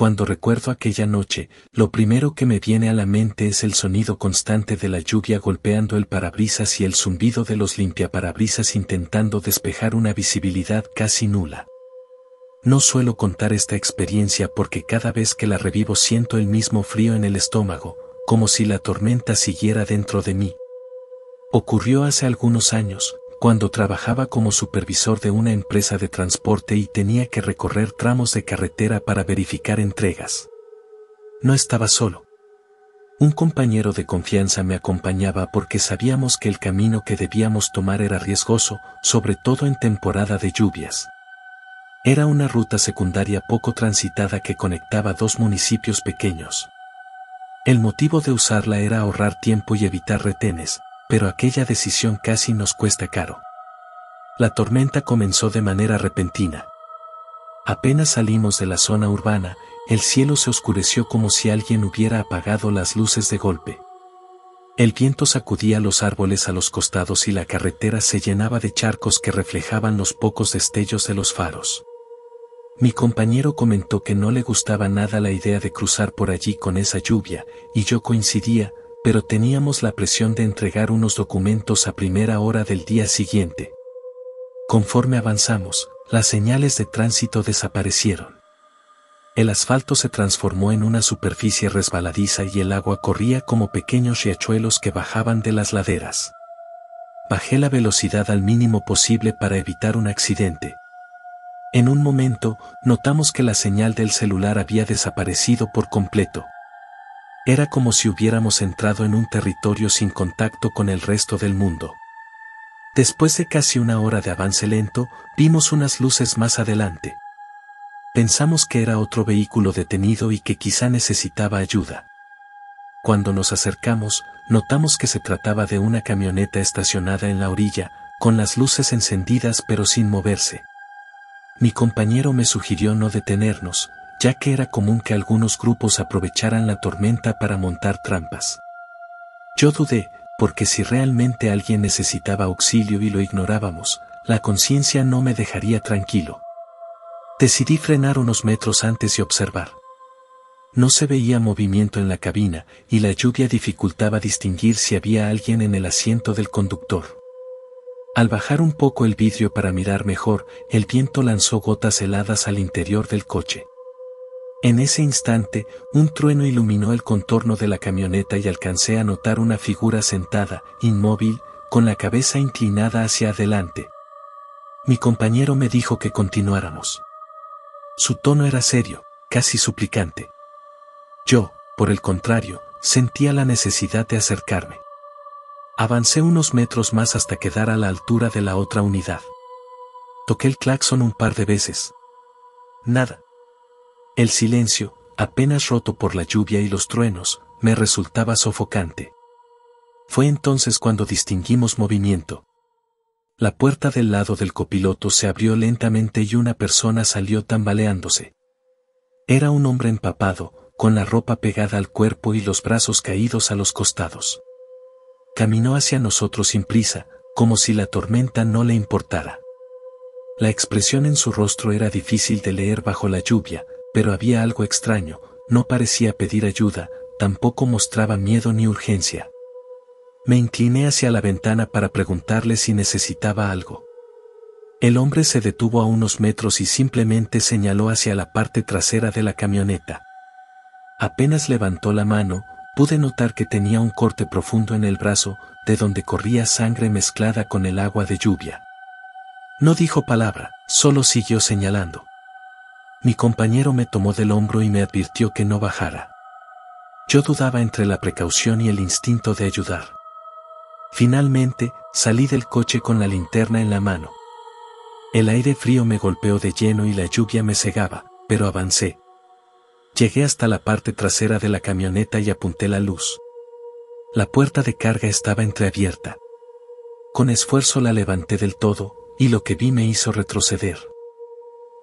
cuando recuerdo aquella noche, lo primero que me viene a la mente es el sonido constante de la lluvia golpeando el parabrisas y el zumbido de los limpiaparabrisas intentando despejar una visibilidad casi nula. No suelo contar esta experiencia porque cada vez que la revivo siento el mismo frío en el estómago, como si la tormenta siguiera dentro de mí. Ocurrió hace algunos años, cuando trabajaba como supervisor de una empresa de transporte y tenía que recorrer tramos de carretera para verificar entregas. No estaba solo. Un compañero de confianza me acompañaba porque sabíamos que el camino que debíamos tomar era riesgoso, sobre todo en temporada de lluvias. Era una ruta secundaria poco transitada que conectaba dos municipios pequeños. El motivo de usarla era ahorrar tiempo y evitar retenes, pero aquella decisión casi nos cuesta caro. La tormenta comenzó de manera repentina. Apenas salimos de la zona urbana, el cielo se oscureció como si alguien hubiera apagado las luces de golpe. El viento sacudía los árboles a los costados y la carretera se llenaba de charcos que reflejaban los pocos destellos de los faros. Mi compañero comentó que no le gustaba nada la idea de cruzar por allí con esa lluvia, y yo coincidía, pero teníamos la presión de entregar unos documentos a primera hora del día siguiente. Conforme avanzamos, las señales de tránsito desaparecieron. El asfalto se transformó en una superficie resbaladiza y el agua corría como pequeños riachuelos que bajaban de las laderas. Bajé la velocidad al mínimo posible para evitar un accidente. En un momento, notamos que la señal del celular había desaparecido por completo. Era como si hubiéramos entrado en un territorio sin contacto con el resto del mundo. Después de casi una hora de avance lento, vimos unas luces más adelante. Pensamos que era otro vehículo detenido y que quizá necesitaba ayuda. Cuando nos acercamos, notamos que se trataba de una camioneta estacionada en la orilla, con las luces encendidas pero sin moverse. Mi compañero me sugirió no detenernos, ya que era común que algunos grupos aprovecharan la tormenta para montar trampas. Yo dudé, porque si realmente alguien necesitaba auxilio y lo ignorábamos, la conciencia no me dejaría tranquilo. Decidí frenar unos metros antes y observar. No se veía movimiento en la cabina, y la lluvia dificultaba distinguir si había alguien en el asiento del conductor. Al bajar un poco el vidrio para mirar mejor, el viento lanzó gotas heladas al interior del coche. En ese instante, un trueno iluminó el contorno de la camioneta y alcancé a notar una figura sentada, inmóvil, con la cabeza inclinada hacia adelante. Mi compañero me dijo que continuáramos. Su tono era serio, casi suplicante. Yo, por el contrario, sentía la necesidad de acercarme. Avancé unos metros más hasta quedar a la altura de la otra unidad. Toqué el claxon un par de veces. Nada. El silencio, apenas roto por la lluvia y los truenos, me resultaba sofocante. Fue entonces cuando distinguimos movimiento. La puerta del lado del copiloto se abrió lentamente y una persona salió tambaleándose. Era un hombre empapado, con la ropa pegada al cuerpo y los brazos caídos a los costados. Caminó hacia nosotros sin prisa, como si la tormenta no le importara. La expresión en su rostro era difícil de leer bajo la lluvia, pero había algo extraño, no parecía pedir ayuda, tampoco mostraba miedo ni urgencia. Me incliné hacia la ventana para preguntarle si necesitaba algo. El hombre se detuvo a unos metros y simplemente señaló hacia la parte trasera de la camioneta. Apenas levantó la mano, pude notar que tenía un corte profundo en el brazo, de donde corría sangre mezclada con el agua de lluvia. No dijo palabra, solo siguió señalando. Mi compañero me tomó del hombro y me advirtió que no bajara. Yo dudaba entre la precaución y el instinto de ayudar. Finalmente, salí del coche con la linterna en la mano. El aire frío me golpeó de lleno y la lluvia me cegaba, pero avancé. Llegué hasta la parte trasera de la camioneta y apunté la luz. La puerta de carga estaba entreabierta. Con esfuerzo la levanté del todo, y lo que vi me hizo retroceder.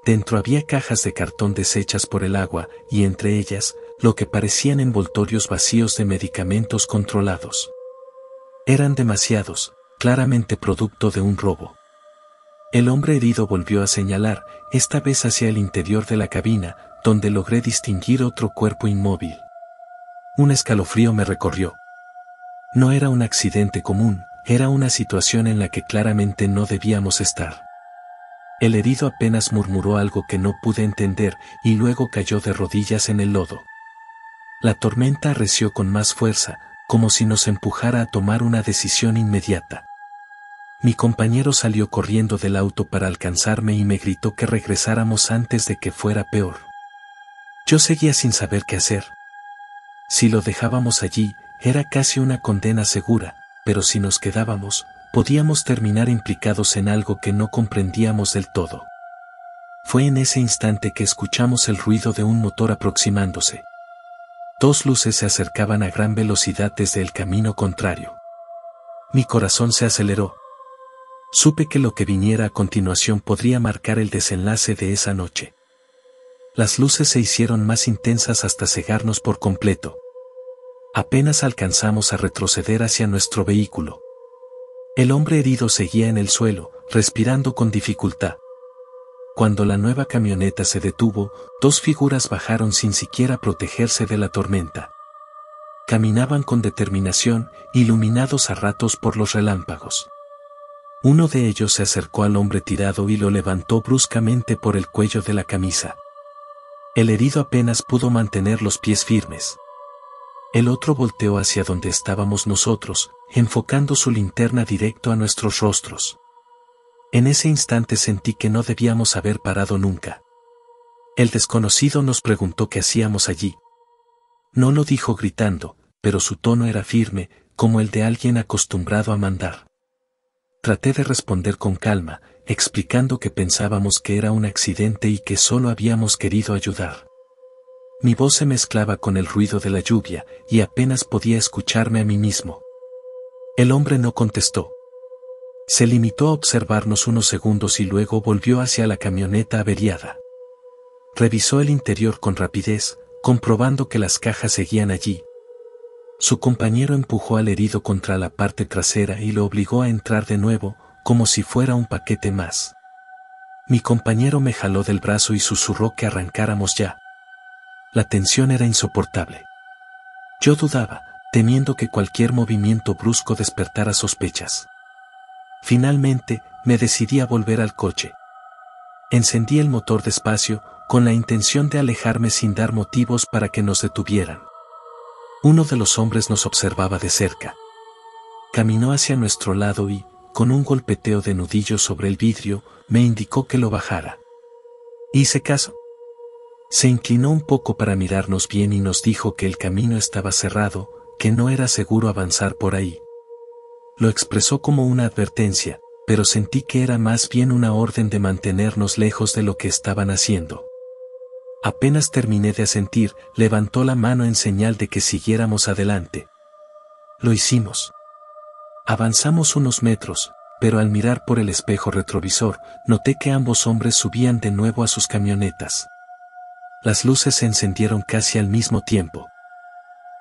Dentro había cajas de cartón deshechas por el agua, y entre ellas, lo que parecían envoltorios vacíos de medicamentos controlados. Eran demasiados, claramente producto de un robo. El hombre herido volvió a señalar, esta vez hacia el interior de la cabina, donde logré distinguir otro cuerpo inmóvil. Un escalofrío me recorrió. No era un accidente común, era una situación en la que claramente no debíamos estar. El herido apenas murmuró algo que no pude entender y luego cayó de rodillas en el lodo. La tormenta arreció con más fuerza, como si nos empujara a tomar una decisión inmediata. Mi compañero salió corriendo del auto para alcanzarme y me gritó que regresáramos antes de que fuera peor. Yo seguía sin saber qué hacer. Si lo dejábamos allí, era casi una condena segura, pero si nos quedábamos, podíamos terminar implicados en algo que no comprendíamos del todo. Fue en ese instante que escuchamos el ruido de un motor aproximándose. 2 luces se acercaban a gran velocidad desde el camino contrario. Mi corazón se aceleró. Supe que lo que viniera a continuación podría marcar el desenlace de esa noche. Las luces se hicieron más intensas hasta cegarnos por completo. Apenas alcanzamos a retroceder hacia nuestro vehículo. El hombre herido seguía en el suelo, respirando con dificultad. Cuando la nueva camioneta se detuvo, 2 figuras bajaron sin siquiera protegerse de la tormenta. Caminaban con determinación, iluminados a ratos por los relámpagos. Uno de ellos se acercó al hombre tirado y lo levantó bruscamente por el cuello de la camisa. El herido apenas pudo mantener los pies firmes. El otro volteó hacia donde estábamos nosotros, enfocando su linterna directo a nuestros rostros. En ese instante sentí que no debíamos haber parado nunca. El desconocido nos preguntó qué hacíamos allí. No lo dijo gritando, pero su tono era firme, como el de alguien acostumbrado a mandar. Traté de responder con calma, explicando que pensábamos que era un accidente y que solo habíamos querido ayudar. Mi voz se mezclaba con el ruido de la lluvia, y apenas podía escucharme a mí mismo. El hombre no contestó. Se limitó a observarnos unos segundos y luego volvió hacia la camioneta averiada. Revisó el interior con rapidez, comprobando que las cajas seguían allí. Su compañero empujó al herido contra la parte trasera y lo obligó a entrar de nuevo, como si fuera un paquete más. Mi compañero me jaló del brazo y susurró que arrancáramos ya. La tensión era insoportable. Yo dudaba, temiendo que cualquier movimiento brusco despertara sospechas. Finalmente, me decidí a volver al coche. Encendí el motor despacio, con la intención de alejarme sin dar motivos para que nos detuvieran. Uno de los hombres nos observaba de cerca. Caminó hacia nuestro lado y, con un golpeteo de nudillo sobre el vidrio, me indicó que lo bajara. Hice caso. Se inclinó un poco para mirarnos bien y nos dijo que el camino estaba cerrado, que no era seguro avanzar por ahí. Lo expresó como una advertencia, pero sentí que era más bien una orden de mantenernos lejos de lo que estaban haciendo. Apenas terminé de asentir, levantó la mano en señal de que siguiéramos adelante. Lo hicimos. Avanzamos unos metros, pero al mirar por el espejo retrovisor, noté que ambos hombres subían de nuevo a sus camionetas. Las luces se encendieron casi al mismo tiempo.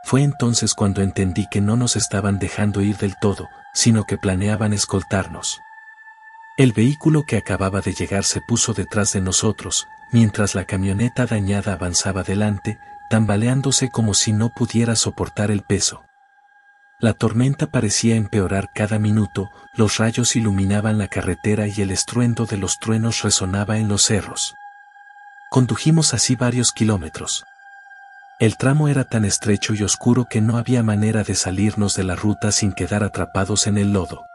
Fue entonces cuando entendí que no nos estaban dejando ir del todo, sino que planeaban escoltarnos. El vehículo que acababa de llegar se puso detrás de nosotros, mientras la camioneta dañada avanzaba delante, tambaleándose como si no pudiera soportar el peso. La tormenta parecía empeorar cada minuto, los rayos iluminaban la carretera y el estruendo de los truenos resonaba en los cerros. Condujimos así varios kilómetros. El tramo era tan estrecho y oscuro que no había manera de salirnos de la ruta sin quedar atrapados en el lodo.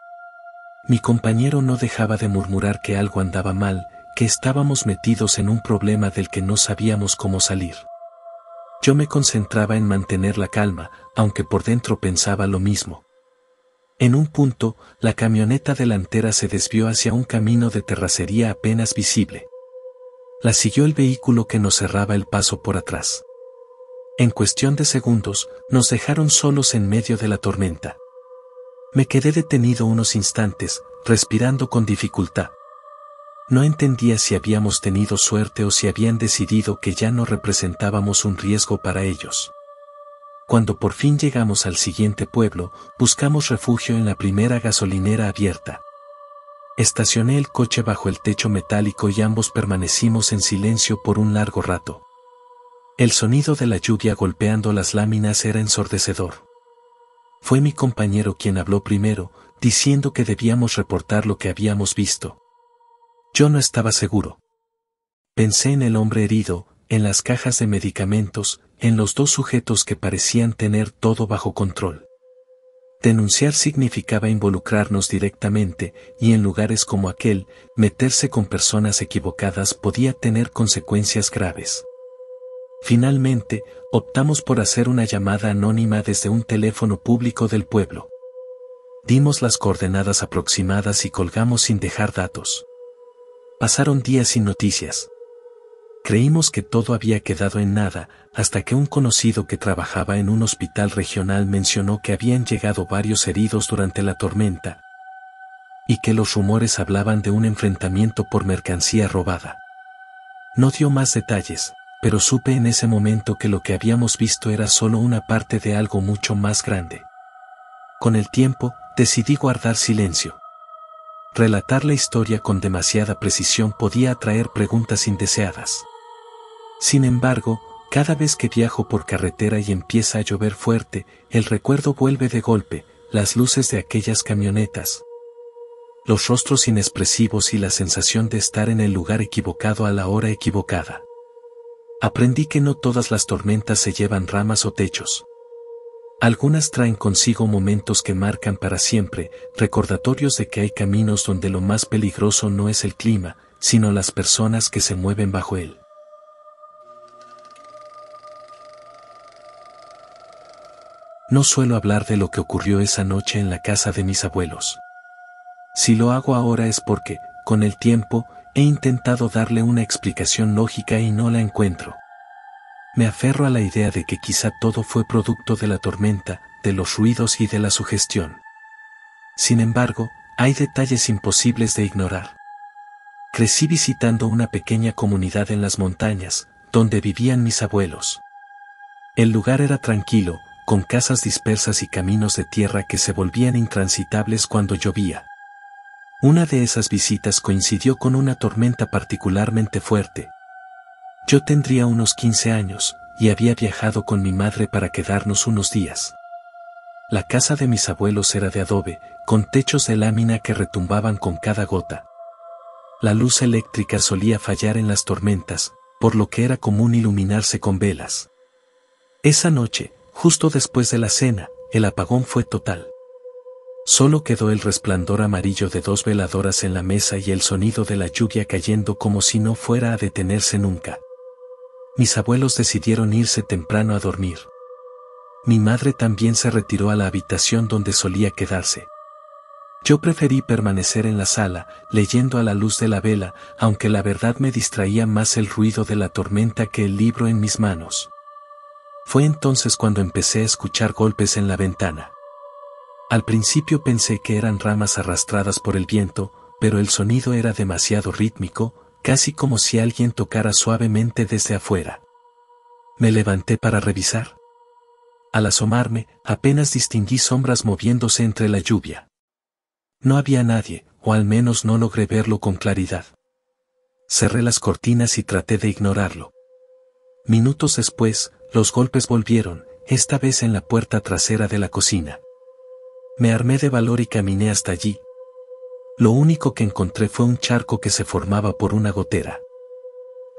Mi compañero no dejaba de murmurar que algo andaba mal, que estábamos metidos en un problema del que no sabíamos cómo salir. Yo me concentraba en mantener la calma, aunque por dentro pensaba lo mismo. En un punto, la camioneta delantera se desvió hacia un camino de terracería apenas visible. La siguió el vehículo que nos cerraba el paso por atrás. En cuestión de segundos, nos dejaron solos en medio de la tormenta. Me quedé detenido unos instantes, respirando con dificultad. No entendía si habíamos tenido suerte o si habían decidido que ya no representábamos un riesgo para ellos. Cuando por fin llegamos al siguiente pueblo, buscamos refugio en la primera gasolinera abierta. Estacioné el coche bajo el techo metálico y ambos permanecimos en silencio por un largo rato. El sonido de la lluvia golpeando las láminas era ensordecedor. Fue mi compañero quien habló primero, diciendo que debíamos reportar lo que habíamos visto. Yo no estaba seguro. Pensé en el hombre herido, en las cajas de medicamentos, en los dos sujetos que parecían tener todo bajo control. Denunciar significaba involucrarnos directamente, y en lugares como aquel, meterse con personas equivocadas podía tener consecuencias graves. Finalmente, optamos por hacer una llamada anónima desde un teléfono público del pueblo. Dimos las coordenadas aproximadas y colgamos sin dejar datos. Pasaron días sin noticias. Creímos que todo había quedado en nada, hasta que un conocido que trabajaba en un hospital regional mencionó que habían llegado varios heridos durante la tormenta, y que los rumores hablaban de un enfrentamiento por mercancía robada. No dio más detalles, pero supe en ese momento que lo que habíamos visto era solo una parte de algo mucho más grande. Con el tiempo, decidí guardar silencio. Relatar la historia con demasiada precisión podía atraer preguntas indeseadas. Sin embargo, cada vez que viajo por carretera y empieza a llover fuerte, el recuerdo vuelve de golpe, las luces de aquellas camionetas, los rostros inexpresivos y la sensación de estar en el lugar equivocado a la hora equivocada. Aprendí que no todas las tormentas se llevan ramas o techos. Algunas traen consigo momentos que marcan para siempre, recordatorios de que hay caminos donde lo más peligroso no es el clima, sino las personas que se mueven bajo él. No suelo hablar de lo que ocurrió esa noche en la casa de mis abuelos. Si lo hago ahora es porque, con el tiempo, he intentado darle una explicación lógica y no la encuentro. Me aferro a la idea de que quizá todo fue producto de la tormenta, de los ruidos y de la sugestión. Sin embargo, hay detalles imposibles de ignorar. Crecí visitando una pequeña comunidad en las montañas, donde vivían mis abuelos. El lugar era tranquilo, con casas dispersas y caminos de tierra que se volvían intransitables cuando llovía. Una de esas visitas coincidió con una tormenta particularmente fuerte. Yo tendría unos 15 años, y había viajado con mi madre para quedarnos unos días. La casa de mis abuelos era de adobe, con techos de lámina que retumbaban con cada gota. La luz eléctrica solía fallar en las tormentas, por lo que era común iluminarse con velas. Esa noche, justo después de la cena, el apagón fue total. Solo quedó el resplandor amarillo de dos veladoras en la mesa y el sonido de la lluvia cayendo como si no fuera a detenerse nunca. Mis abuelos decidieron irse temprano a dormir. Mi madre también se retiró a la habitación donde solía quedarse. Yo preferí permanecer en la sala, leyendo a la luz de la vela, aunque la verdad me distraía más el ruido de la tormenta que el libro en mis manos. Fue entonces cuando empecé a escuchar golpes en la ventana. Al principio pensé que eran ramas arrastradas por el viento, pero el sonido era demasiado rítmico, casi como si alguien tocara suavemente desde afuera. Me levanté para revisar. Al asomarme, apenas distinguí sombras moviéndose entre la lluvia. No había nadie, o al menos no logré verlo con claridad. Cerré las cortinas y traté de ignorarlo. Minutos después, los golpes volvieron, esta vez en la puerta trasera de la cocina. Me armé de valor y caminé hasta allí. Lo único que encontré fue un charco que se formaba por una gotera.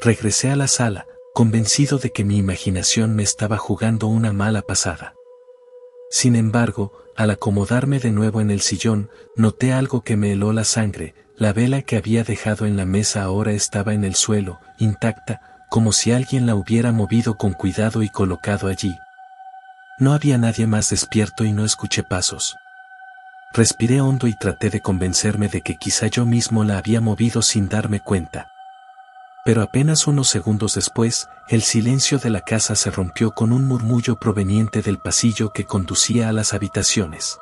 Regresé a la sala, convencido de que mi imaginación me estaba jugando una mala pasada. Sin embargo, al acomodarme de nuevo en el sillón, noté algo que me heló la sangre. La vela que había dejado en la mesa ahora estaba en el suelo, intacta, como si alguien la hubiera movido con cuidado y colocado allí. No había nadie más despierto y no escuché pasos. Respiré hondo y traté de convencerme de que quizá yo mismo la había movido sin darme cuenta. Pero apenas unos segundos después, el silencio de la casa se rompió con un murmullo proveniente del pasillo que conducía a las habitaciones.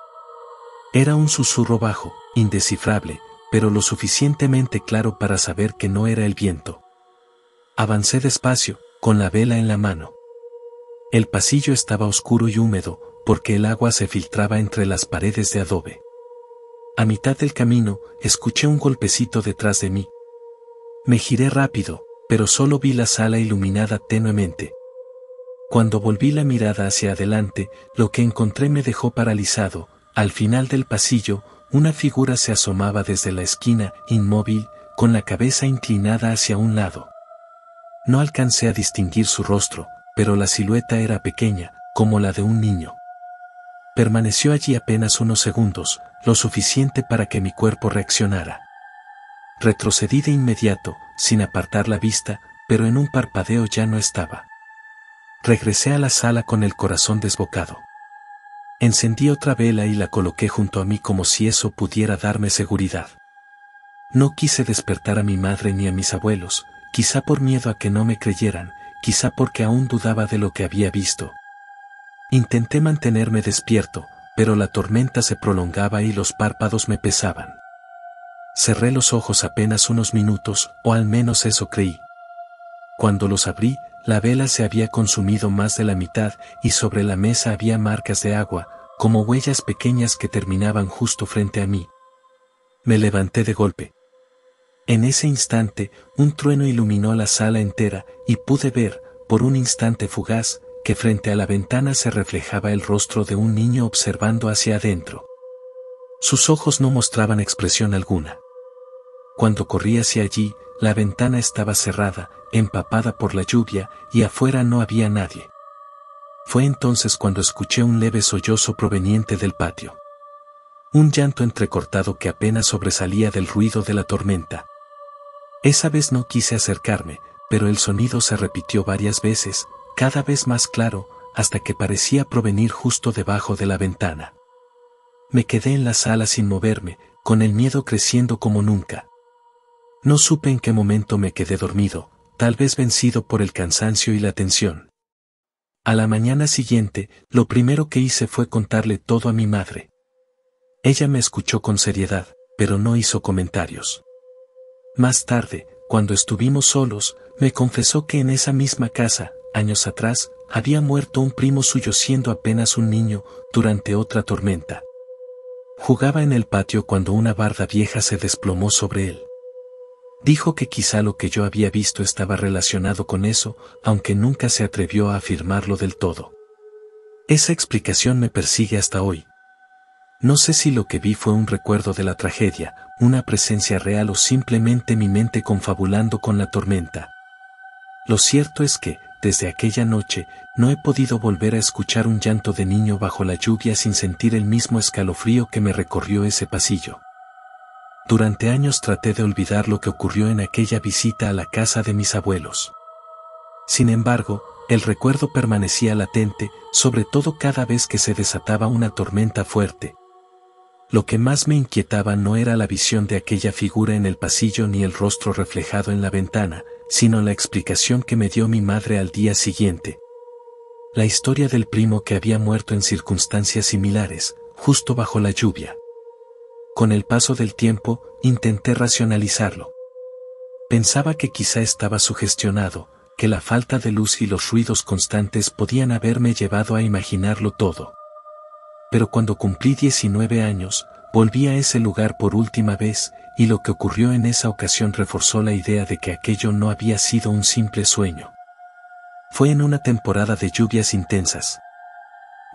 Era un susurro bajo, indescifrable, pero lo suficientemente claro para saber que no era el viento. Avancé despacio, con la vela en la mano. El pasillo estaba oscuro y húmedo, porque el agua se filtraba entre las paredes de adobe. A mitad del camino, escuché un golpecito detrás de mí. Me giré rápido, pero solo vi la sala iluminada tenuemente. Cuando volví la mirada hacia adelante, lo que encontré me dejó paralizado. Al final del pasillo, una figura se asomaba desde la esquina, inmóvil, con la cabeza inclinada hacia un lado. No alcancé a distinguir su rostro, pero la silueta era pequeña, como la de un niño. Permaneció allí apenas unos segundos, lo suficiente para que mi cuerpo reaccionara. Retrocedí de inmediato, sin apartar la vista, pero en un parpadeo ya no estaba. Regresé a la sala con el corazón desbocado. Encendí otra vela y la coloqué junto a mí como si eso pudiera darme seguridad. No quise despertar a mi madre ni a mis abuelos, quizá por miedo a que no me creyeran, quizá porque aún dudaba de lo que había visto. Intenté mantenerme despierto, pero la tormenta se prolongaba y los párpados me pesaban. Cerré los ojos apenas unos minutos, o al menos eso creí. Cuando los abrí, la vela se había consumido más de la mitad y sobre la mesa había marcas de agua, como huellas pequeñas que terminaban justo frente a mí. Me levanté de golpe. En ese instante, un trueno iluminó la sala entera y pude ver, por un instante fugaz, que frente a la ventana se reflejaba el rostro de un niño observando hacia adentro. Sus ojos no mostraban expresión alguna. Cuando corrí hacia allí, la ventana estaba cerrada, empapada por la lluvia, y afuera no había nadie. Fue entonces cuando escuché un leve sollozo proveniente del patio. Un llanto entrecortado que apenas sobresalía del ruido de la tormenta. Esa vez no quise acercarme, pero el sonido se repitió varias veces, cada vez más claro, hasta que parecía provenir justo debajo de la ventana. Me quedé en la sala sin moverme, con el miedo creciendo como nunca. No supe en qué momento me quedé dormido, tal vez vencido por el cansancio y la tensión. A la mañana siguiente, lo primero que hice fue contarle todo a mi madre. Ella me escuchó con seriedad, pero no hizo comentarios. Más tarde, cuando estuvimos solos, me confesó que en esa misma casa, años atrás, había muerto un primo suyo siendo apenas un niño, durante otra tormenta. Jugaba en el patio cuando una barda vieja se desplomó sobre él. Dijo que quizá lo que yo había visto estaba relacionado con eso, aunque nunca se atrevió a afirmarlo del todo. Esa explicación me persigue hasta hoy. No sé si lo que vi fue un recuerdo de la tragedia, una presencia real o simplemente mi mente confabulando con la tormenta. Lo cierto es que, desde aquella noche, no he podido volver a escuchar un llanto de niño bajo la lluvia sin sentir el mismo escalofrío que me recorrió ese pasillo. Durante años traté de olvidar lo que ocurrió en aquella visita a la casa de mis abuelos. Sin embargo, el recuerdo permanecía latente, sobre todo cada vez que se desataba una tormenta fuerte. Lo que más me inquietaba no era la visión de aquella figura en el pasillo ni el rostro reflejado en la ventana, sino la explicación que me dio mi madre al día siguiente. La historia del primo que había muerto en circunstancias similares, justo bajo la lluvia. Con el paso del tiempo, intenté racionalizarlo. Pensaba que quizá estaba sugestionado, que la falta de luz y los ruidos constantes podían haberme llevado a imaginarlo todo. Pero cuando cumplí 19 años, volví a ese lugar por última vez, y lo que ocurrió en esa ocasión reforzó la idea de que aquello no había sido un simple sueño. Fue en una temporada de lluvias intensas.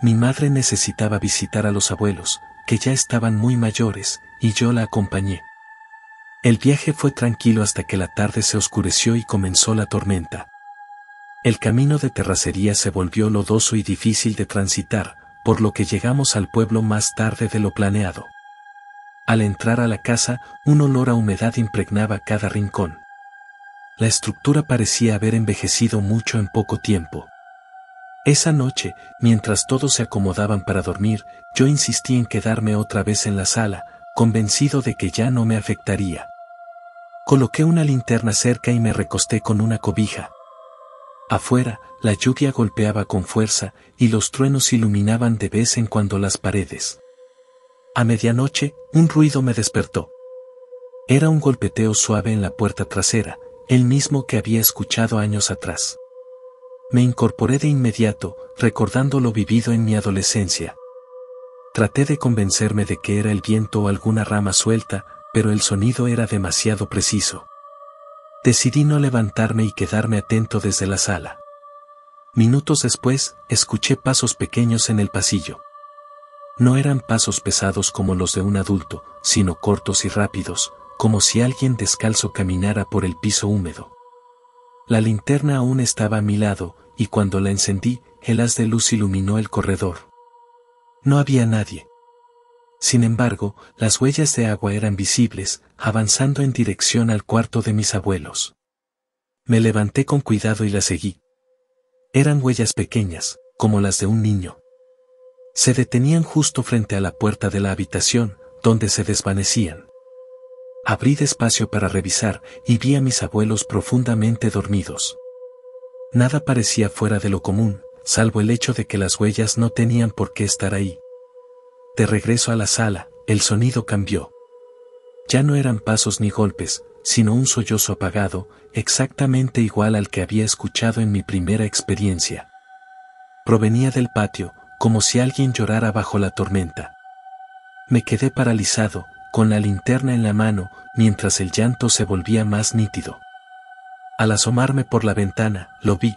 Mi madre necesitaba visitar a los abuelos, que ya estaban muy mayores, y yo la acompañé. El viaje fue tranquilo hasta que la tarde se oscureció y comenzó la tormenta. El camino de terracería se volvió lodoso y difícil de transitar, por lo que llegamos al pueblo más tarde de lo planeado. Al entrar a la casa, un olor a humedad impregnaba cada rincón. La estructura parecía haber envejecido mucho en poco tiempo. Esa noche, mientras todos se acomodaban para dormir, yo insistí en quedarme otra vez en la sala, convencido de que ya no me afectaría. Coloqué una linterna cerca y me recosté con una cobija. Afuera, la lluvia golpeaba con fuerza, y los truenos iluminaban de vez en cuando las paredes. A medianoche, un ruido me despertó. Era un golpeteo suave en la puerta trasera, el mismo que había escuchado años atrás. Me incorporé de inmediato, recordando lo vivido en mi adolescencia. Traté de convencerme de que era el viento o alguna rama suelta, pero el sonido era demasiado preciso. Decidí no levantarme y quedarme atento desde la sala. Minutos después, escuché pasos pequeños en el pasillo. No eran pasos pesados como los de un adulto, sino cortos y rápidos, como si alguien descalzo caminara por el piso húmedo. La linterna aún estaba a mi lado, y cuando la encendí, el haz de luz iluminó el corredor. No había nadie. Sin embargo, las huellas de agua eran visibles, avanzando en dirección al cuarto de mis abuelos. Me levanté con cuidado y la seguí. Eran huellas pequeñas, como las de un niño. Se detenían justo frente a la puerta de la habitación, donde se desvanecían. Abrí despacio para revisar, y vi a mis abuelos profundamente dormidos. Nada parecía fuera de lo común, salvo el hecho de que las huellas no tenían por qué estar ahí. De regreso a la sala, el sonido cambió. Ya no eran pasos ni golpes, sino un sollozo apagado, exactamente igual al que había escuchado en mi primera experiencia. Provenía del patio, como si alguien llorara bajo la tormenta. Me quedé paralizado, con la linterna en la mano, mientras el llanto se volvía más nítido. Al asomarme por la ventana, lo vi.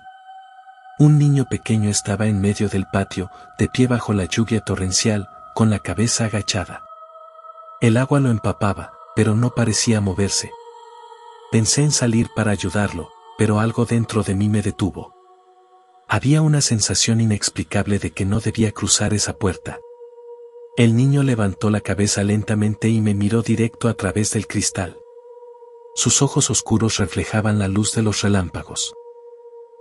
Un niño pequeño estaba en medio del patio, de pie bajo la lluvia torrencial, con la cabeza agachada. El agua lo empapaba, pero no parecía moverse. Pensé en salir para ayudarlo, pero algo dentro de mí me detuvo. Había una sensación inexplicable de que no debía cruzar esa puerta. El niño levantó la cabeza lentamente y me miró directo a través del cristal. Sus ojos oscuros reflejaban la luz de los relámpagos.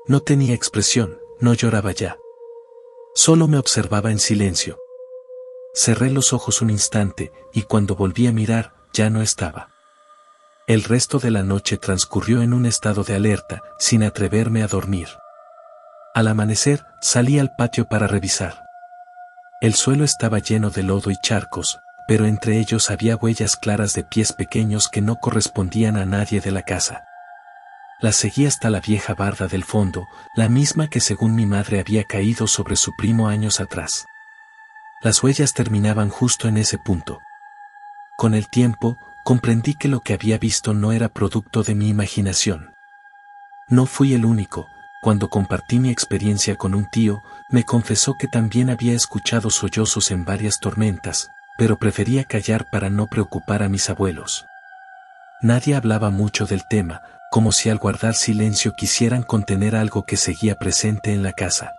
No tenía expresión, no lloraba ya. Solo me observaba en silencio. Cerré los ojos un instante, y cuando volví a mirar, ya no estaba. El resto de la noche transcurrió en un estado de alerta, sin atreverme a dormir. Al amanecer, salí al patio para revisar. El suelo estaba lleno de lodo y charcos, pero entre ellos había huellas claras de pies pequeños que no correspondían a nadie de la casa. Las seguí hasta la vieja barda del fondo, la misma que según mi madre había caído sobre su primo años atrás. Las huellas terminaban justo en ese punto. Con el tiempo, comprendí que lo que había visto no era producto de mi imaginación. No fui el único. Cuando compartí mi experiencia con un tío, me confesó que también había escuchado sollozos en varias tormentas, pero prefería callar para no preocupar a mis abuelos. Nadie hablaba mucho del tema, como si al guardar silencio quisieran contener algo que seguía presente en la casa.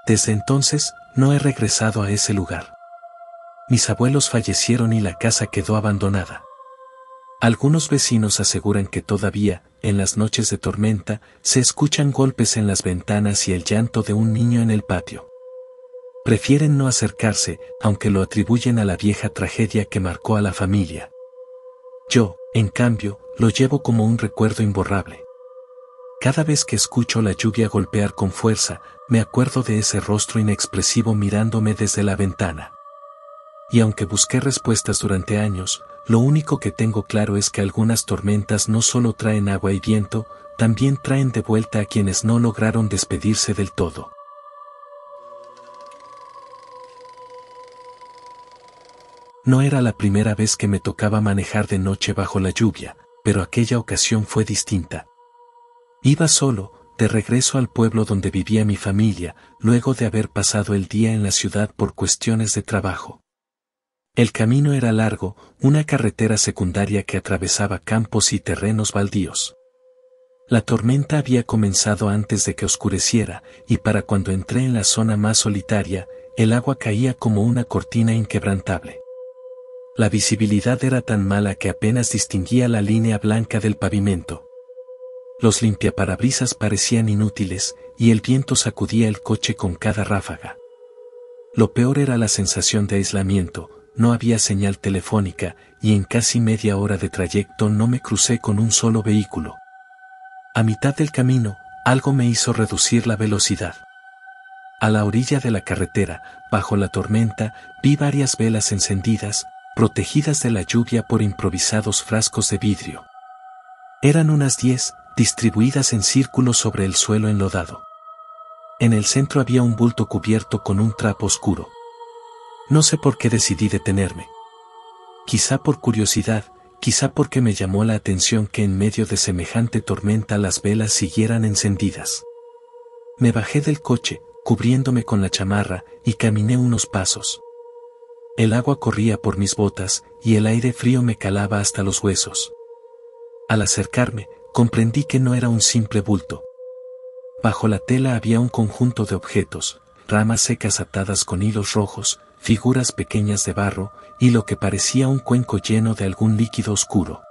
Desde entonces, no he regresado a ese lugar. Mis abuelos fallecieron y la casa quedó abandonada. Algunos vecinos aseguran que todavía, en las noches de tormenta, se escuchan golpes en las ventanas y el llanto de un niño en el patio. Prefieren no acercarse, aunque lo atribuyen a la vieja tragedia que marcó a la familia. Yo, en cambio, lo llevo como un recuerdo imborrable. Cada vez que escucho la lluvia golpear con fuerza, me acuerdo de ese rostro inexpresivo mirándome desde la ventana. Y aunque busqué respuestas durante años, lo único que tengo claro es que algunas tormentas no solo traen agua y viento, también traen de vuelta a quienes no lograron despedirse del todo. No era la primera vez que me tocaba manejar de noche bajo la lluvia, pero aquella ocasión fue distinta. Iba solo, de regreso al pueblo donde vivía mi familia, luego de haber pasado el día en la ciudad por cuestiones de trabajo. El camino era largo, una carretera secundaria que atravesaba campos y terrenos baldíos. La tormenta había comenzado antes de que oscureciera, y para cuando entré en la zona más solitaria, el agua caía como una cortina inquebrantable. La visibilidad era tan mala que apenas distinguía la línea blanca del pavimento. Los limpiaparabrisas parecían inútiles, y el viento sacudía el coche con cada ráfaga. Lo peor era la sensación de aislamiento. No había señal telefónica, y en casi media hora de trayecto no me crucé con un solo vehículo. A mitad del camino, algo me hizo reducir la velocidad. A la orilla de la carretera, bajo la tormenta, vi varias velas encendidas, protegidas de la lluvia por improvisados frascos de vidrio. Eran unas 10, distribuidas en círculos sobre el suelo enlodado. En el centro había un bulto cubierto con un trapo oscuro. No sé por qué decidí detenerme. Quizá por curiosidad, quizá porque me llamó la atención que en medio de semejante tormenta las velas siguieran encendidas. Me bajé del coche, cubriéndome con la chamarra, y caminé unos pasos. El agua corría por mis botas, y el aire frío me calaba hasta los huesos. Al acercarme, comprendí que no era un simple bulto. Bajo la tela había un conjunto de objetos, ramas secas atadas con hilos rojos, figuras pequeñas de barro, y lo que parecía un cuenco lleno de algún líquido oscuro.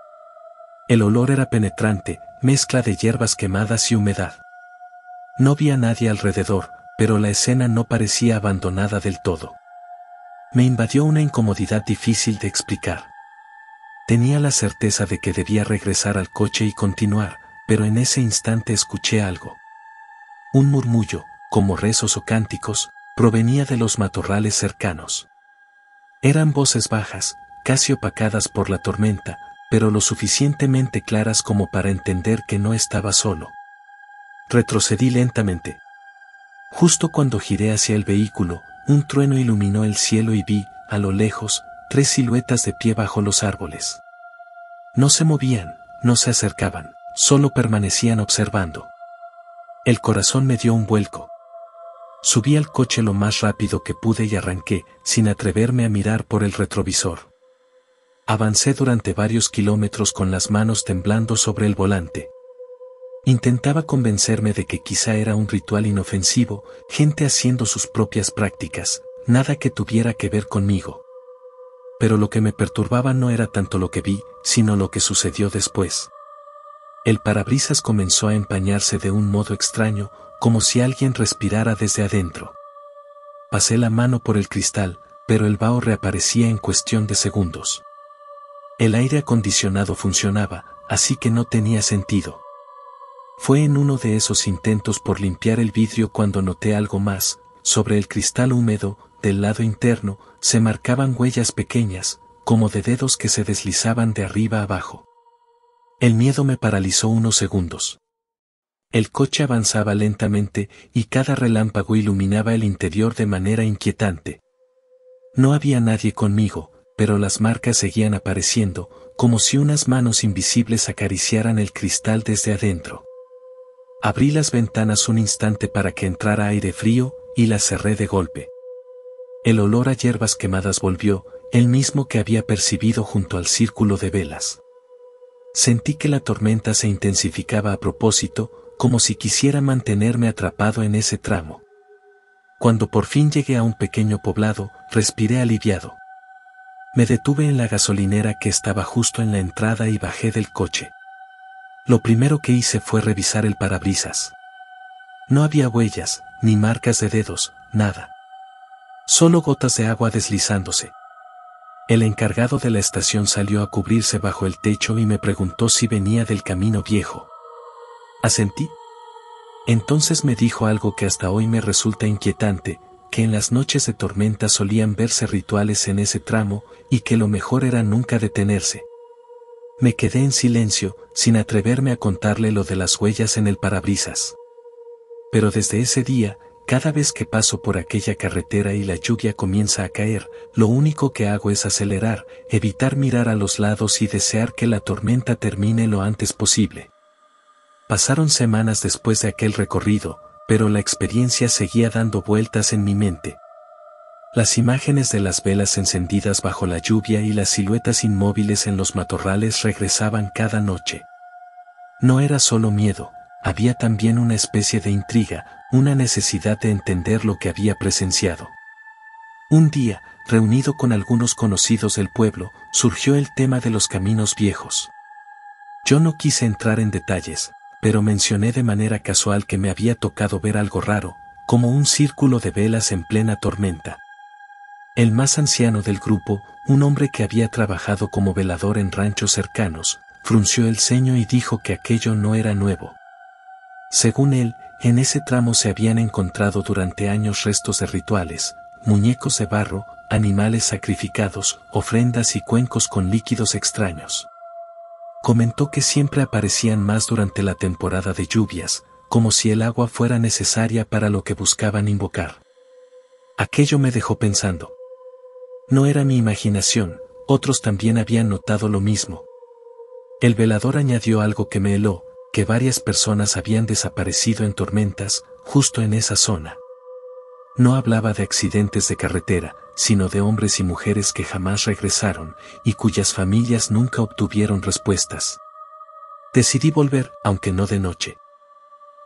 El olor era penetrante, mezcla de hierbas quemadas y humedad. No vi a nadie alrededor, pero la escena no parecía abandonada del todo. Me invadió una incomodidad difícil de explicar. Tenía la certeza de que debía regresar al coche y continuar, pero en ese instante escuché algo. Un murmullo, como rezos o cánticos, provenía de los matorrales cercanos. Eran voces bajas, casi opacadas por la tormenta, pero lo suficientemente claras como para entender que no estaba solo. Retrocedí lentamente. Justo cuando giré hacia el vehículo, un trueno iluminó el cielo y vi, a lo lejos, 3 siluetas de pie bajo los árboles. No se movían, no se acercaban, solo permanecían observando. El corazón me dio un vuelco. Subí al coche lo más rápido que pude y arranqué, sin atreverme a mirar por el retrovisor. Avancé durante varios kilómetros con las manos temblando sobre el volante. Intentaba convencerme de que quizá era un ritual inofensivo, gente haciendo sus propias prácticas, nada que tuviera que ver conmigo. Pero lo que me perturbaba no era tanto lo que vi, sino lo que sucedió después. El parabrisas comenzó a empañarse de un modo extraño, como si alguien respirara desde adentro. Pasé la mano por el cristal, pero el vaho reaparecía en cuestión de segundos. El aire acondicionado funcionaba, así que no tenía sentido. Fue en uno de esos intentos por limpiar el vidrio cuando noté algo más. Sobre el cristal húmedo, del lado interno, se marcaban huellas pequeñas, como de dedos que se deslizaban de arriba abajo. El miedo me paralizó unos segundos. El coche avanzaba lentamente, y cada relámpago iluminaba el interior de manera inquietante. No había nadie conmigo, pero las marcas seguían apareciendo, como si unas manos invisibles acariciaran el cristal desde adentro. Abrí las ventanas un instante para que entrara aire frío, y las cerré de golpe. El olor a hierbas quemadas volvió, el mismo que había percibido junto al círculo de velas. Sentí que la tormenta se intensificaba a propósito, como si quisiera mantenerme atrapado en ese tramo. Cuando por fin llegué a un pequeño poblado, respiré aliviado. Me detuve en la gasolinera que estaba justo en la entrada y bajé del coche. Lo primero que hice fue revisar el parabrisas. No había huellas, ni marcas de dedos, nada. Solo gotas de agua deslizándose. El encargado de la estación salió a cubrirse bajo el techo y me preguntó si venía del camino viejo. Asentí. Entonces me dijo algo que hasta hoy me resulta inquietante, que en las noches de tormenta solían verse rituales en ese tramo, y que lo mejor era nunca detenerse. Me quedé en silencio, sin atreverme a contarle lo de las huellas en el parabrisas. Pero desde ese día, cada vez que paso por aquella carretera y la lluvia comienza a caer, lo único que hago es acelerar, evitar mirar a los lados y desear que la tormenta termine lo antes posible. Pasaron semanas después de aquel recorrido, pero la experiencia seguía dando vueltas en mi mente. Las imágenes de las velas encendidas bajo la lluvia y las siluetas inmóviles en los matorrales regresaban cada noche. No era solo miedo, había también una especie de intriga, una necesidad de entender lo que había presenciado. Un día, reunido con algunos conocidos del pueblo, surgió el tema de los caminos viejos. Yo no quise entrar en detalles, pero mencioné de manera casual que me había tocado ver algo raro, como un círculo de velas en plena tormenta. El más anciano del grupo, un hombre que había trabajado como velador en ranchos cercanos, frunció el ceño y dijo que aquello no era nuevo. Según él, en ese tramo se habían encontrado durante años restos de rituales, muñecos de barro, animales sacrificados, ofrendas y cuencos con líquidos extraños. Comentó que siempre aparecían más durante la temporada de lluvias, como si el agua fuera necesaria para lo que buscaban invocar. Aquello me dejó pensando. No era mi imaginación, otros también habían notado lo mismo. El velador añadió algo que me heló, que varias personas habían desaparecido en tormentas, justo en esa zona. No hablaba de accidentes de carretera, sino de hombres y mujeres que jamás regresaron, y cuyas familias nunca obtuvieron respuestas. Decidí volver, aunque no de noche.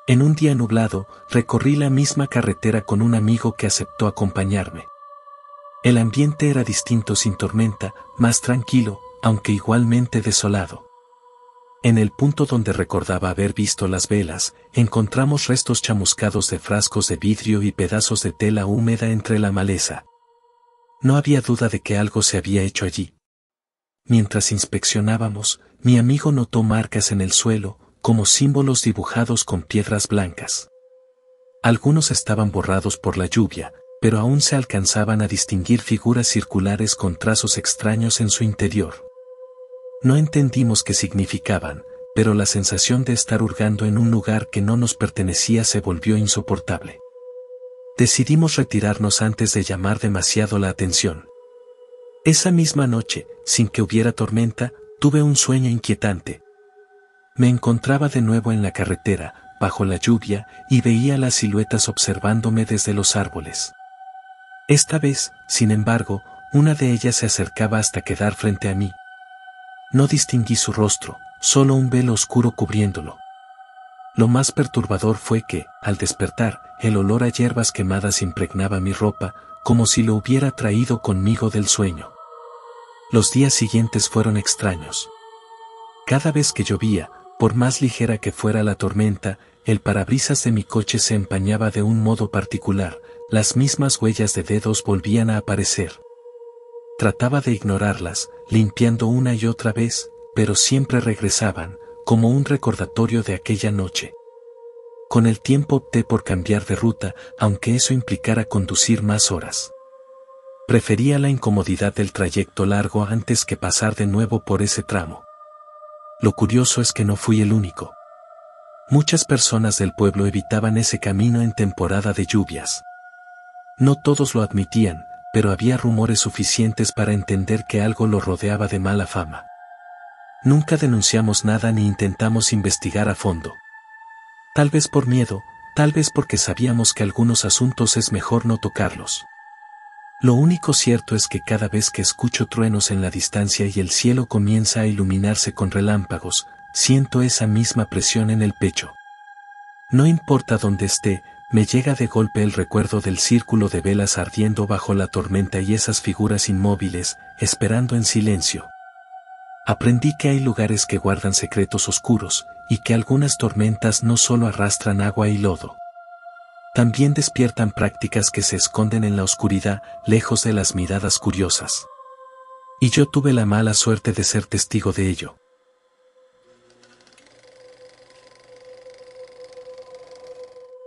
En un día nublado, recorrí la misma carretera con un amigo que aceptó acompañarme. El ambiente era distinto sin tormenta, más tranquilo, aunque igualmente desolado. En el punto donde recordaba haber visto las velas, encontramos restos chamuscados de frascos de vidrio y pedazos de tela húmeda entre la maleza. No había duda de que algo se había hecho allí. Mientras inspeccionábamos, mi amigo notó marcas en el suelo, como símbolos dibujados con piedras blancas. Algunos estaban borrados por la lluvia, pero aún se alcanzaban a distinguir figuras circulares con trazos extraños en su interior. No entendimos qué significaban, pero la sensación de estar hurgando en un lugar que no nos pertenecía se volvió insoportable. Decidimos retirarnos antes de llamar demasiado la atención. Esa misma noche, sin que hubiera tormenta, tuve un sueño inquietante. Me encontraba de nuevo en la carretera, bajo la lluvia, y veía las siluetas observándome desde los árboles. Esta vez, sin embargo, una de ellas se acercaba hasta quedar frente a mí. No distinguí su rostro, solo un velo oscuro cubriéndolo. Lo más perturbador fue que, al despertar, el olor a hierbas quemadas impregnaba mi ropa, como si lo hubiera traído conmigo del sueño. Los días siguientes fueron extraños. Cada vez que llovía, por más ligera que fuera la tormenta, el parabrisas de mi coche se empañaba de un modo particular, las mismas huellas de dedos volvían a aparecer. Trataba de ignorarlas, limpiando una y otra vez, pero siempre regresaban, como un recordatorio de aquella noche. Con el tiempo opté por cambiar de ruta, aunque eso implicara conducir más horas. Prefería la incomodidad del trayecto largo antes que pasar de nuevo por ese tramo. Lo curioso es que no fui el único. Muchas personas del pueblo evitaban ese camino en temporada de lluvias. No todos lo admitían, pero había rumores suficientes para entender que algo lo rodeaba de mala fama. Nunca denunciamos nada ni intentamos investigar a fondo. Tal vez por miedo, tal vez porque sabíamos que algunos asuntos es mejor no tocarlos. Lo único cierto es que cada vez que escucho truenos en la distancia y el cielo comienza a iluminarse con relámpagos, siento esa misma presión en el pecho. No importa dónde esté, me llega de golpe el recuerdo del círculo de velas ardiendo bajo la tormenta y esas figuras inmóviles, esperando en silencio. Aprendí que hay lugares que guardan secretos oscuros, y que algunas tormentas no solo arrastran agua y lodo. También despiertan prácticas que se esconden en la oscuridad, lejos de las miradas curiosas. Y yo tuve la mala suerte de ser testigo de ello.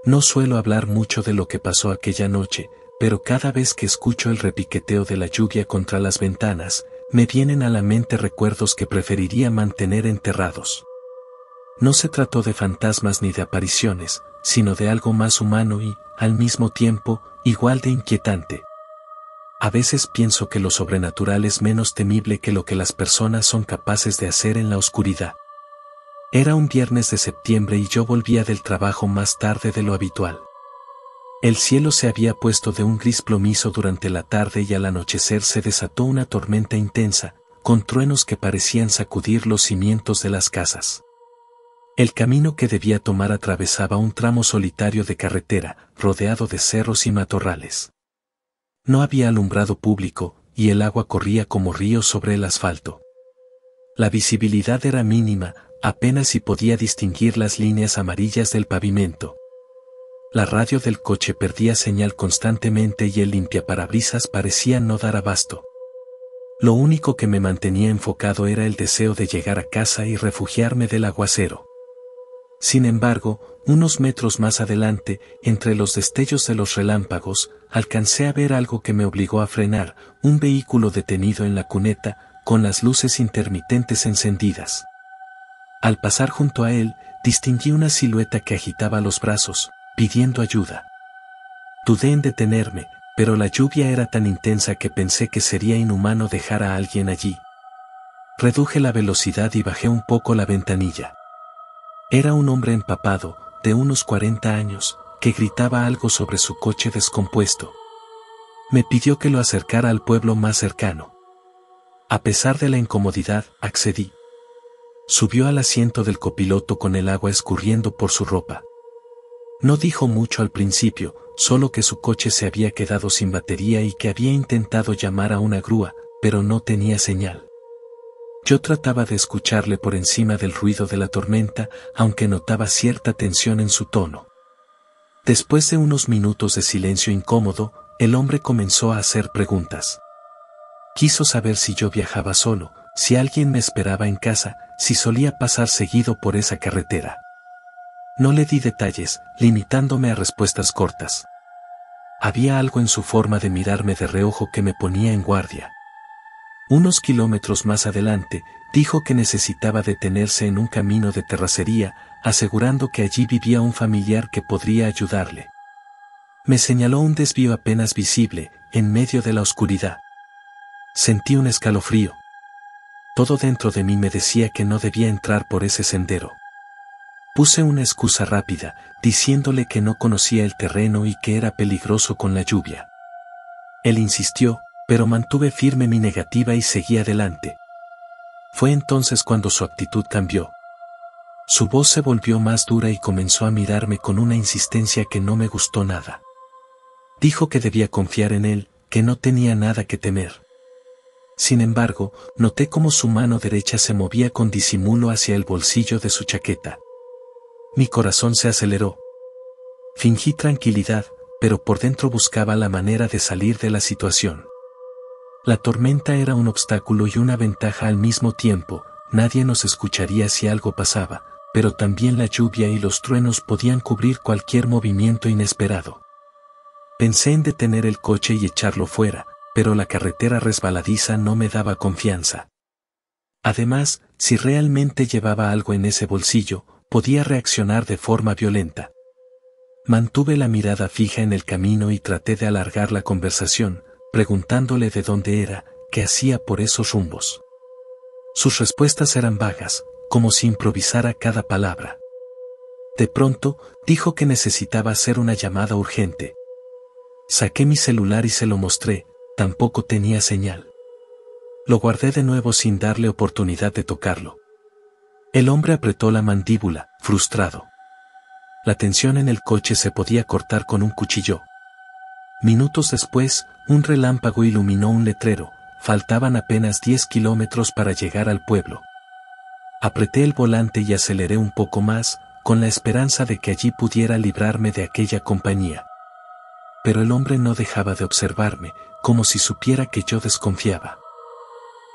No suelo hablar mucho de lo que pasó aquella noche, pero cada vez que escucho el repiqueteo de la lluvia contra las ventanas, me vienen a la mente recuerdos que preferiría mantener enterrados. No se trató de fantasmas ni de apariciones, sino de algo más humano y, al mismo tiempo, igual de inquietante. A veces pienso que lo sobrenatural es menos temible que lo que las personas son capaces de hacer en la oscuridad. Era un viernes de septiembre y yo volvía del trabajo más tarde de lo habitual. El cielo se había puesto de un gris plomizo durante la tarde y al anochecer se desató una tormenta intensa, con truenos que parecían sacudir los cimientos de las casas. El camino que debía tomar atravesaba un tramo solitario de carretera, rodeado de cerros y matorrales. No había alumbrado público, y el agua corría como río sobre el asfalto. La visibilidad era mínima, apenas si podía distinguir las líneas amarillas del pavimento. La radio del coche perdía señal constantemente y el limpiaparabrisas parecía no dar abasto. Lo único que me mantenía enfocado era el deseo de llegar a casa y refugiarme del aguacero. Sin embargo, unos metros más adelante, entre los destellos de los relámpagos, alcancé a ver algo que me obligó a frenar, un vehículo detenido en la cuneta, con las luces intermitentes encendidas. Al pasar junto a él, distinguí una silueta que agitaba los brazos, pidiendo ayuda. Dudé en detenerme, pero la lluvia era tan intensa que pensé que sería inhumano dejar a alguien allí. Reduje la velocidad y bajé un poco la ventanilla. Era un hombre empapado, de unos 40 años, que gritaba algo sobre su coche descompuesto. Me pidió que lo acercara al pueblo más cercano. A pesar de la incomodidad, accedí. Subió al asiento del copiloto con el agua escurriendo por su ropa. No dijo mucho al principio, solo que su coche se había quedado sin batería y que había intentado llamar a una grúa, pero no tenía señal. Yo trataba de escucharle por encima del ruido de la tormenta, aunque notaba cierta tensión en su tono. Después de unos minutos de silencio incómodo, el hombre comenzó a hacer preguntas. Quiso saber si yo viajaba solo, si alguien me esperaba en casa, si solía pasar seguido por esa carretera. No le di detalles, limitándome a respuestas cortas. Había algo en su forma de mirarme de reojo que me ponía en guardia. Unos kilómetros más adelante, dijo que necesitaba detenerse en un camino de terracería, asegurando que allí vivía un familiar que podría ayudarle. Me señaló un desvío apenas visible, en medio de la oscuridad. Sentí un escalofrío. Todo dentro de mí me decía que no debía entrar por ese sendero. Puse una excusa rápida, diciéndole que no conocía el terreno y que era peligroso con la lluvia. Él insistió, pero mantuve firme mi negativa y seguí adelante. Fue entonces cuando su actitud cambió. Su voz se volvió más dura y comenzó a mirarme con una insistencia que no me gustó nada. Dijo que debía confiar en él, que no tenía nada que temer. Sin embargo, noté cómo su mano derecha se movía con disimulo hacia el bolsillo de su chaqueta. Mi corazón se aceleró. Fingí tranquilidad, pero por dentro buscaba la manera de salir de la situación. La tormenta era un obstáculo y una ventaja al mismo tiempo. Nadie nos escucharía si algo pasaba, pero también la lluvia y los truenos podían cubrir cualquier movimiento inesperado. Pensé en detener el coche y echarlo fuera, pero la carretera resbaladiza no me daba confianza. Además, si realmente llevaba algo en ese bolsillo, podía reaccionar de forma violenta. Mantuve la mirada fija en el camino y traté de alargar la conversación, preguntándole de dónde era, qué hacía por esos rumbos. Sus respuestas eran vagas, como si improvisara cada palabra. De pronto, dijo que necesitaba hacer una llamada urgente. Saqué mi celular y se lo mostré. Tampoco tenía señal. Lo guardé de nuevo sin darle oportunidad de tocarlo. El hombre apretó la mandíbula, frustrado. La tensión en el coche se podía cortar con un cuchillo. Minutos después, un relámpago iluminó un letrero. Faltaban apenas 10 kilómetros para llegar al pueblo. Apreté el volante y aceleré un poco más, con la esperanza de que allí pudiera librarme de aquella compañía. Pero el hombre no dejaba de observarme, como si supiera que yo desconfiaba.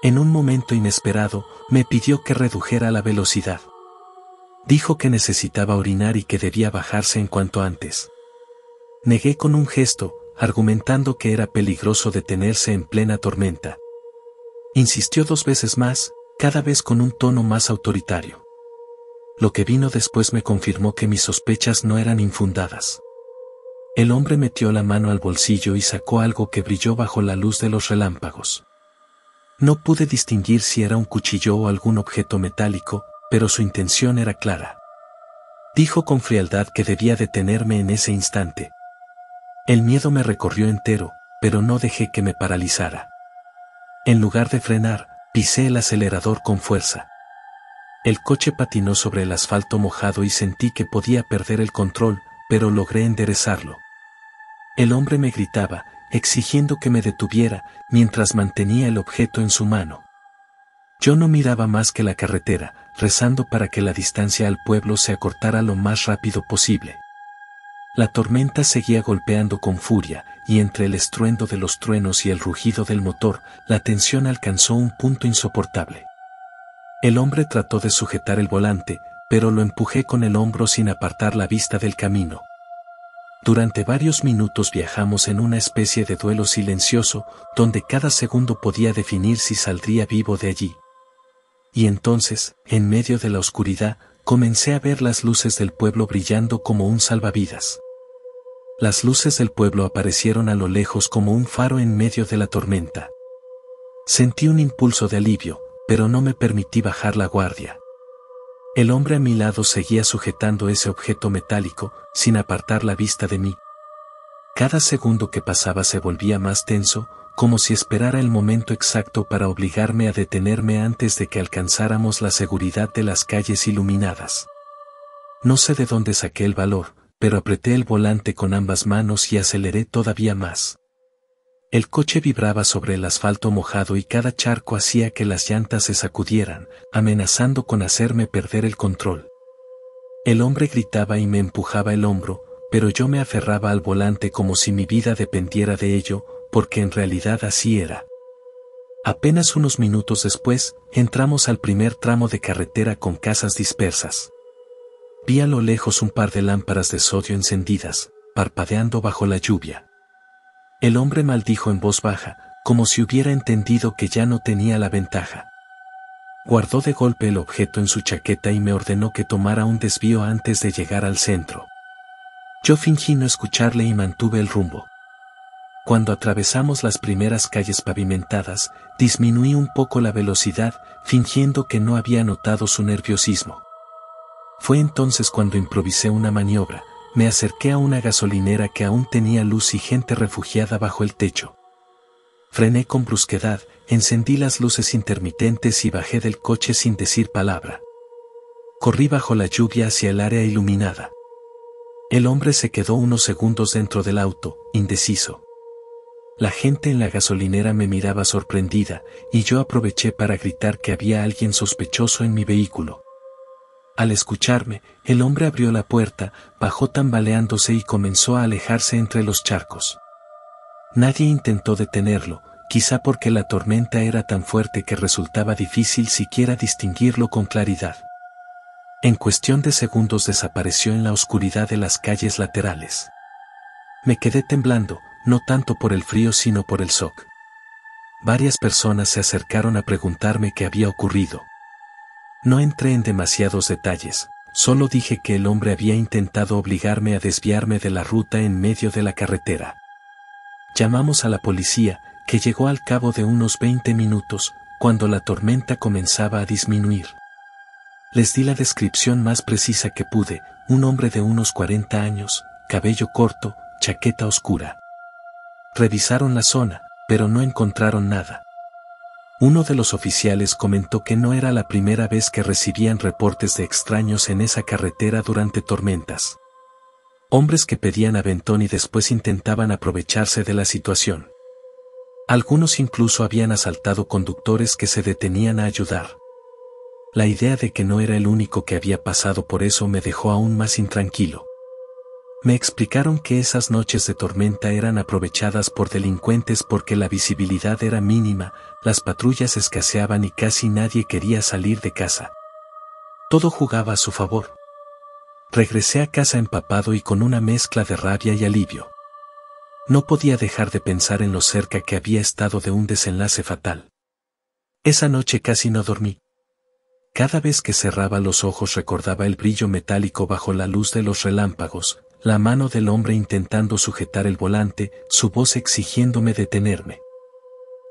En un momento inesperado, me pidió que redujera la velocidad. Dijo que necesitaba orinar y que debía bajarse en cuanto antes. Negué con un gesto, argumentando que era peligroso detenerse en plena tormenta. Insistió 2 veces más, cada vez con un tono más autoritario. Lo que vino después me confirmó que mis sospechas no eran infundadas. El hombre metió la mano al bolsillo y sacó algo que brilló bajo la luz de los relámpagos. No pude distinguir si era un cuchillo o algún objeto metálico, pero su intención era clara. Dijo con frialdad que debía detenerme en ese instante. El miedo me recorrió entero, pero no dejé que me paralizara. En lugar de frenar, pisé el acelerador con fuerza. El coche patinó sobre el asfalto mojado y sentí que podía perder el control, pero logré enderezarlo. El hombre me gritaba, exigiendo que me detuviera, mientras mantenía el objeto en su mano. Yo no miraba más que la carretera, rezando para que la distancia al pueblo se acortara lo más rápido posible. La tormenta seguía golpeando con furia, y entre el estruendo de los truenos y el rugido del motor, la tensión alcanzó un punto insoportable. El hombre trató de sujetar el volante, pero lo empujé con el hombro sin apartar la vista del camino. Durante varios minutos viajamos en una especie de duelo silencioso, donde cada segundo podía definir si saldría vivo de allí. Y entonces, en medio de la oscuridad, comencé a ver las luces del pueblo brillando como un salvavidas. Las luces del pueblo aparecieron a lo lejos como un faro en medio de la tormenta. Sentí un impulso de alivio, pero no me permití bajar la guardia. El hombre a mi lado seguía sujetando ese objeto metálico, sin apartar la vista de mí. Cada segundo que pasaba se volvía más tenso, como si esperara el momento exacto para obligarme a detenerme antes de que alcanzáramos la seguridad de las calles iluminadas. No sé de dónde saqué el valor, pero apreté el volante con ambas manos y aceleré todavía más. El coche vibraba sobre el asfalto mojado y cada charco hacía que las llantas se sacudieran, amenazando con hacerme perder el control. El hombre gritaba y me empujaba el hombro, pero yo me aferraba al volante como si mi vida dependiera de ello, porque en realidad así era. Apenas unos minutos después, entramos al primer tramo de carretera con casas dispersas. Vi a lo lejos un par de lámparas de sodio encendidas, parpadeando bajo la lluvia. El hombre maldijo en voz baja, como si hubiera entendido que ya no tenía la ventaja. Guardó de golpe el objeto en su chaqueta y me ordenó que tomara un desvío antes de llegar al centro. Yo fingí no escucharle y mantuve el rumbo. Cuando atravesamos las primeras calles pavimentadas, disminuí un poco la velocidad, fingiendo que no había notado su nerviosismo. Fue entonces cuando improvisé una maniobra. Me acerqué a una gasolinera que aún tenía luz y gente refugiada bajo el techo. Frené con brusquedad, encendí las luces intermitentes y bajé del coche sin decir palabra. Corrí bajo la lluvia hacia el área iluminada. El hombre se quedó unos segundos dentro del auto, indeciso. La gente en la gasolinera me miraba sorprendida, y yo aproveché para gritar que había alguien sospechoso en mi vehículo. Al escucharme, el hombre abrió la puerta, bajó tambaleándose y comenzó a alejarse entre los charcos. Nadie intentó detenerlo, quizá porque la tormenta era tan fuerte que resultaba difícil siquiera distinguirlo con claridad. En cuestión de segundos desapareció en la oscuridad de las calles laterales. Me quedé temblando, no tanto por el frío sino por el shock. Varias personas se acercaron a preguntarme qué había ocurrido. No entré en demasiados detalles, solo dije que el hombre había intentado obligarme a desviarme de la ruta en medio de la carretera. Llamamos a la policía, que llegó al cabo de unos 20 minutos, cuando la tormenta comenzaba a disminuir. Les di la descripción más precisa que pude: un hombre de unos 40 años, cabello corto, chaqueta oscura. Revisaron la zona, pero no encontraron nada. Uno de los oficiales comentó que no era la primera vez que recibían reportes de extraños en esa carretera durante tormentas. Hombres que pedían aventón y después intentaban aprovecharse de la situación. Algunos incluso habían asaltado conductores que se detenían a ayudar. La idea de que no era el único que había pasado por eso me dejó aún más intranquilo. Me explicaron que esas noches de tormenta eran aprovechadas por delincuentes porque la visibilidad era mínima, las patrullas escaseaban y casi nadie quería salir de casa. Todo jugaba a su favor. Regresé a casa empapado y con una mezcla de rabia y alivio. No podía dejar de pensar en lo cerca que había estado de un desenlace fatal. Esa noche casi no dormí. Cada vez que cerraba los ojos recordaba el brillo metálico bajo la luz de los relámpagos, la mano del hombre intentando sujetar el volante, su voz exigiéndome detenerme.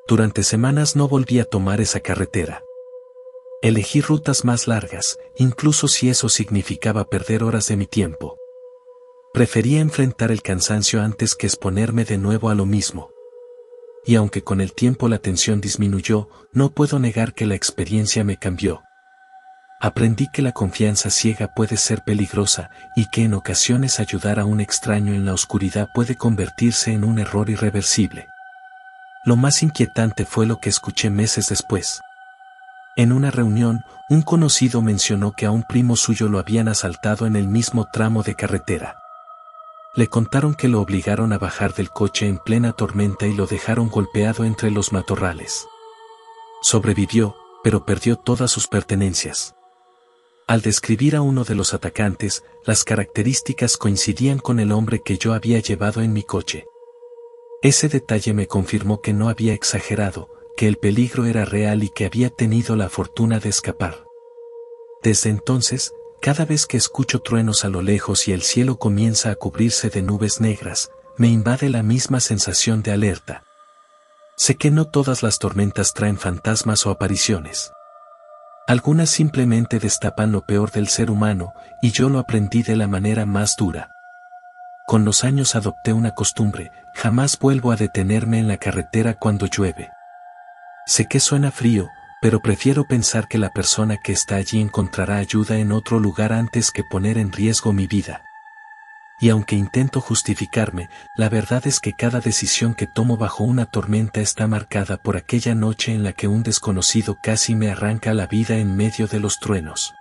Durante semanas no volví a tomar esa carretera. Elegí rutas más largas, incluso si eso significaba perder horas de mi tiempo. Prefería enfrentar el cansancio antes que exponerme de nuevo a lo mismo. Y aunque con el tiempo la tensión disminuyó, no puedo negar que la experiencia me cambió. Aprendí que la confianza ciega puede ser peligrosa y que en ocasiones ayudar a un extraño en la oscuridad puede convertirse en un error irreversible. Lo más inquietante fue lo que escuché meses después. En una reunión, un conocido mencionó que a un primo suyo lo habían asaltado en el mismo tramo de carretera. Le contaron que lo obligaron a bajar del coche en plena tormenta y lo dejaron golpeado entre los matorrales. Sobrevivió, pero perdió todas sus pertenencias. Al describir a uno de los atacantes, las características coincidían con el hombre que yo había llevado en mi coche. Ese detalle me confirmó que no había exagerado, que el peligro era real y que había tenido la fortuna de escapar. Desde entonces, Cada vez que escucho truenos a lo lejos y el cielo comienza a cubrirse de nubes negras, me invade la misma sensación de alerta. Sé que no todas las tormentas traen fantasmas o apariciones. Algunas simplemente destapan lo peor del ser humano, y yo lo aprendí de la manera más dura. Con los años adopté una costumbre: jamás vuelvo a detenerme en la carretera cuando llueve. Sé que suena frío, pero prefiero pensar que la persona que está allí encontrará ayuda en otro lugar antes que poner en riesgo mi vida. Y aunque intento justificarme, la verdad es que cada decisión que tomo bajo una tormenta está marcada por aquella noche en la que un desconocido casi me arranca la vida en medio de los truenos.